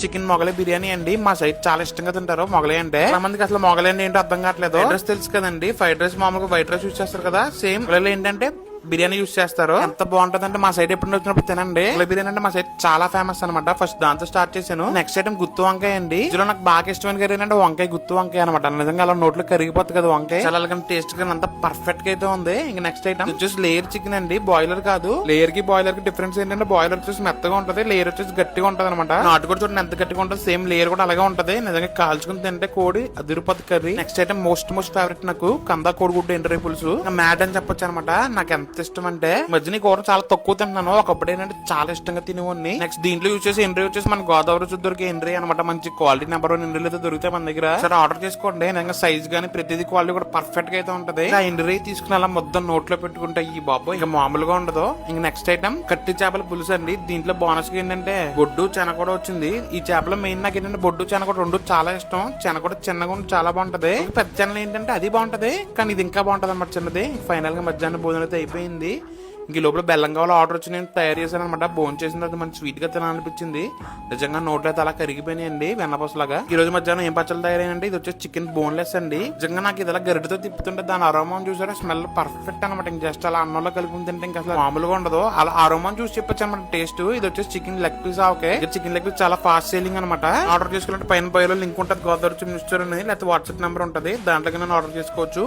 Chicken Mughlai biryani అండి. మా side చాలా ఇష్టంగా తింటారు మొగలై అంటే. చాలా మందికి అసలు మొగలై అంటే ఏంటో అర్థం కావట్లేదు. ఫ్రైడ్ రైస్ తెలుసు కదండి, ఫ్రైడ్ రైస్ మామూలుగా వైట్ రైస్ యూజ్ చేస్తారు కదా, సేమ్ ఏంటంటే బిర్యానీ యూజ్ చేస్తారు. ఎంత బాగుంటది అంటే మా సైడ్ ఎప్పుడు వచ్చినప్పుడు తినండి. బిర్యానీ అంటే మా సైడ్ చాలా ఫేమస్ అనమాట. ఫస్ట్ దాంతో స్టార్ట్ చేశాను. నెక్స్ట్ ఐటమ్ గుత్తి వంకాయ అండి. ఇందులో నాకు బాగా ఇష్టమైన కర్రీ అంటే వంకాయ, గుత్తి వంకాయ అనమాట. నిజంగా అలా నోట్లో కరిగిపోతుంది కదా వంకాయ. చాలా టేస్ట్ గా అంత పర్ఫెక్ట్ గా అయితే ఉంది. ఇంకా నెక్స్ట్ ఐటమ్ వచ్చేసి లేయర్ చికెన్ అండి. బాయిలర్ కాదు, లేయర్ కి బాయిలర్ కి డిఫరెన్స్ ఏంటంటే బాయిలర్ వచ్చేసి మెత్తగా ఉంటది, లేయర్ వచ్చేసి గట్టిగా ఉంటది అనమాట. నాటు కూడా చూడండి ఎంత గట్టిగా ఉంటుంది, సేమ్ లేయర్ కూడా అలాగే ఉంటది. నిజంగా కాల్చుకుని తింటే కోడి అదిరిపోతుంది curry. Next item most favourite నాకు కందా కోడిగుడ్డు ఎండ్రీ పులుసు. మ్యాడ్ అని చెప్పొచ్చు అనమాట. నాకు ఎంత ఇష్టం అంటే మధ్య కూర చాలా తక్కువ తింటున్నాను. ఒకప్పుడు ఏంటంటే చాలా ఇష్టంగా తినేవాడిని. నెక్స్ట్ దీంట్లో యూజ్ చేసి ఎండ్రీ వచ్చేసి మన గోదావరి దొరికే ఎండ్రీ అనమాట. మంచి క్వాలిటీ నెంబర్ 1 ఎండ్రీలు అయితే దొరుకుతాయి మన దగ్గర. సరే ఆర్డర్ చేసుకోండి. నిజంగా సైజ్ గానీ ప్రతిదీ క్వాలిటీ కూడా పర్ఫెక్ట్ గా అయితే ఉంటది. ఆ ఎండ్రీ తీసుకుని అలా మొత్తం నోట్లో పెట్టుకుంటే ఈ బాబు ఇంకా మామూలుగా ఉండదు. ఇంకా నెక్స్ట్ ఐటమ్ కట్టి చేపల పులుసు అండి. దీంట్లో బోనస్ గా ఏంటంటే బొడ్డు చెన కూడా వచ్చింది. ఈ చేపల మెయిన్ నాకు ఏంటంటే బొడ్డు చెన కూడా రెండు చాలా ఇష్టం. చెన కూడా చిన్నగా ఉండి చాలా బాగుంటది. పెద్ద చెనలు ఏంటంటే అది బాగుంటది, కానీ ఇది ఇంకా బాగుంటది అనమాట చిన్నది. ఫైనల్ గా మధ్యాహ్నం భోజనం అయితే అయిపోయింది. ఇంక లోపల బెల్లం కావాలి ఆర్డర్ వచ్చి నేను తయారు చేశాను అనమాట. భోజనం చేసిన తర్వాత మంచి స్వీట్ గా తినాలనిపించింది. నిజంగా నోట్లో అయితే అలా కరిగిపోయినాయండి వెన్నపూసలాగా. ఈ రోజు మధ్యాహ్నం ఏం పచ్చళ్ళు తయారైనండి. ఇది వచ్చేసి చికెన్ బోన్లెస్ అండి. నిజంగా నాకు ఇది అలా గరిటతో తిప్పుతుంటే దాని అరోమా చూసారా, స్మెల్ పర్ఫెక్ట్ అనమాట. ఇంక జస్ట్ అలా అన్నంలో కలుపుకుని తింటే ఇంకా అసలు మామూలుగా ఉండదు. అలా అరోమా చూసి చెప్పొచ్చు అనమాట టేస్ట్. ఇది వచ్చేసి chicken leg piece. Okay, chicken leg piece చాలా ఫాస్ట్ సేలింగ్ అనమాట. ఆర్డర్ చేసుకున్నట్టు పైన బయోలో లింక్ ఉంటుంది, గోదావరి మినిస్టర్ అనేది, లేకపోతే వాట్సాప్ నెంబర్ ఉంటుంది, దాంట్లోకి నేను ఆర్డర్ చేసుకోవచ్చు.